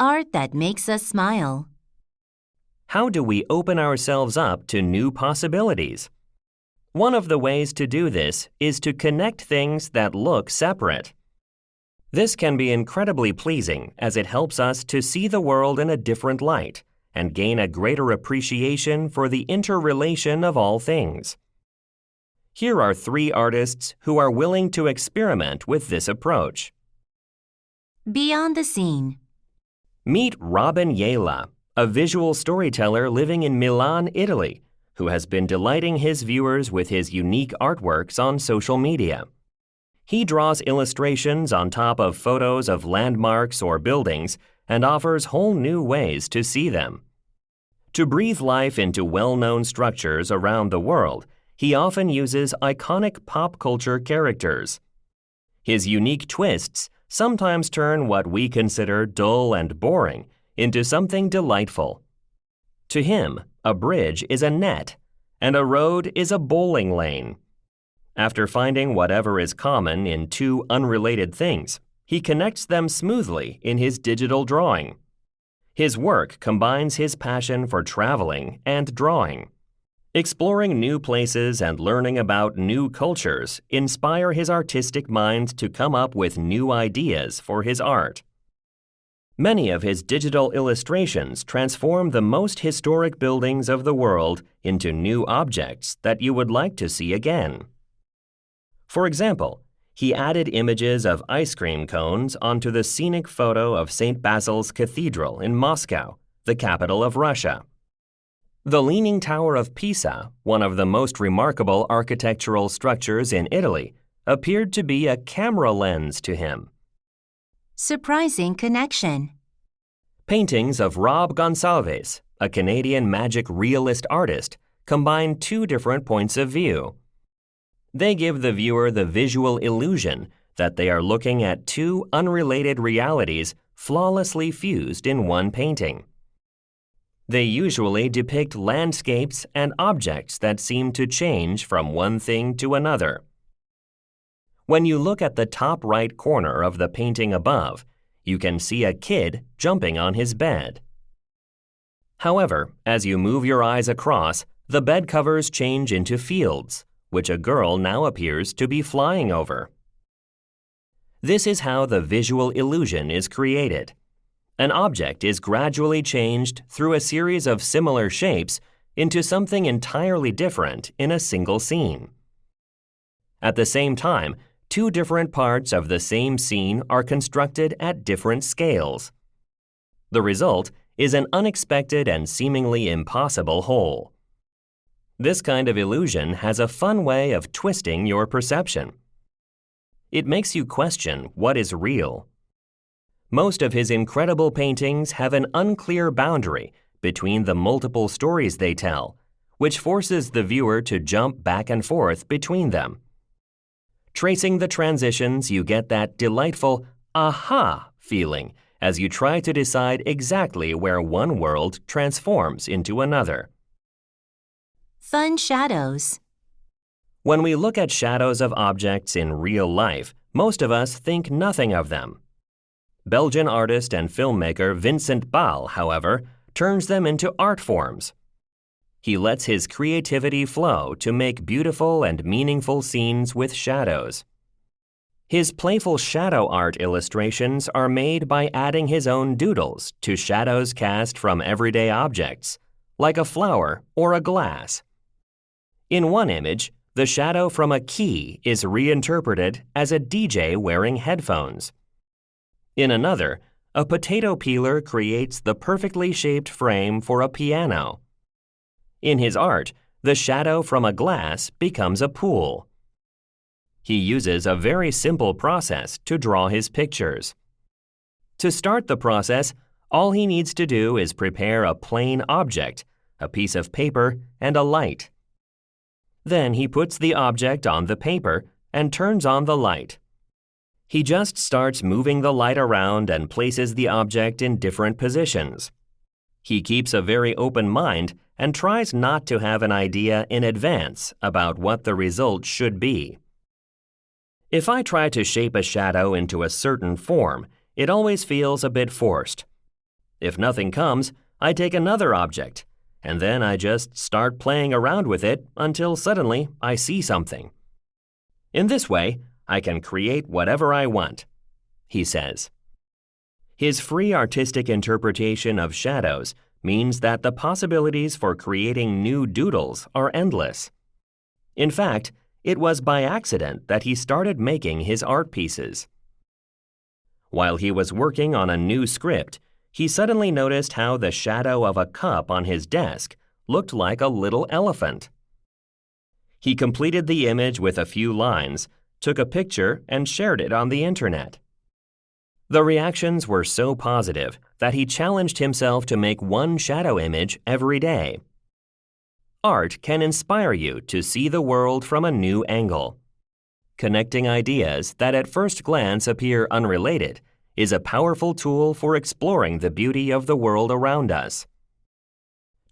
Art that makes us smile. How do we open ourselves up to new possibilities? One of the ways to do this is to connect things that look separate. This can be incredibly pleasing as it helps us to see the world in a different light and gain a greater appreciation for the interrelation of all things. Here are 3 artists who are willing to experiment with this approach. Beyond the scene. Meet Robin Yela, a visual storyteller living in Milan, Italy, who has been delighting his viewers with his unique artworks on social media. He draws illustrations on top of photos of landmarks or buildings and offers whole new ways to see them. To breathe life into well-known structures around the world, he often uses iconic pop culture characters. His unique twists sometimes turn what we consider dull and boring into something delightful. To him, a bridge is a net, and a road is a bowling lane. After finding whatever is common in 2 unrelated things, he connects them smoothly in his digital drawing. His work combines his passion for traveling and drawing. Exploring new places and learning about new cultures inspire his artistic mind to come up with new ideas for his art. Many of his digital illustrations transform the most historic buildings of the world into new objects that you would like to see again. For example, he added images of ice cream cones onto the scenic photo of St. Basil's Cathedral in Moscow, the capital of Russia. The Leaning Tower of Pisa, one of the most remarkable architectural structures in Italy, appeared to be a camera lens to him. Surprising connection. Paintings of Rob Gonsalves, a Canadian magic realist artist, combine 2 different points of view. They give the viewer the visual illusion that they are looking at 2 unrelated realities flawlessly fused in one painting. They usually depict landscapes and objects that seem to change from one thing to another. When you look at the top right corner of the painting above, you can see a kid jumping on his bed. However, as you move your eyes across, the bed covers change into fields, which a girl now appears to be flying over. This is how the visual illusion is created. An object is gradually changed through a series of similar shapes into something entirely different in a single scene. At the same time, 2 different parts of the same scene are constructed at different scales. The result is an unexpected and seemingly impossible whole. This kind of illusion has a fun way of twisting your perception. It makes you question what is real. Most of his incredible paintings have an unclear boundary between the multiple stories they tell, which forces the viewer to jump back and forth between them. Tracing the transitions, you get that delightful aha feeling as you try to decide exactly where one world transforms into another. Fun shadows. When we look at shadows of objects in real life, most of us think nothing of them. Belgian artist and filmmaker Vincent Bal, however, turns them into art forms. He lets his creativity flow to make beautiful and meaningful scenes with shadows. His playful shadow art illustrations are made by adding his own doodles to shadows cast from everyday objects, like a flower or a glass. In one image, the shadow from a key is reinterpreted as a DJ wearing headphones. In another, a potato peeler creates the perfectly shaped frame for a piano. In his art, the shadow from a glass becomes a pool. He uses a very simple process to draw his pictures. To start the process, all he needs to do is prepare a plain object, a piece of paper, and a light. Then he puts the object on the paper and turns on the light. He just starts moving the light around and places the object in different positions. He keeps a very open mind and tries not to have an idea in advance about what the result should be. If I try to shape a shadow into a certain form, it always feels a bit forced. If nothing comes, I take another object, and then I just start playing around with it until suddenly I see something. In this way, I can create whatever I want, he says. His free artistic interpretation of shadows means that the possibilities for creating new doodles are endless. In fact, it was by accident that he started making his art pieces. While he was working on a new script, he suddenly noticed how the shadow of a cup on his desk looked like a little elephant. He completed the image with a few lines, took a picture, and shared it on the internet. The reactions were so positive that he challenged himself to make one shadow image every day. Art can inspire you to see the world from a new angle. Connecting ideas that at first glance appear unrelated is a powerful tool for exploring the beauty of the world around us.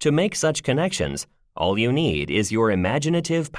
To make such connections, all you need is your imaginative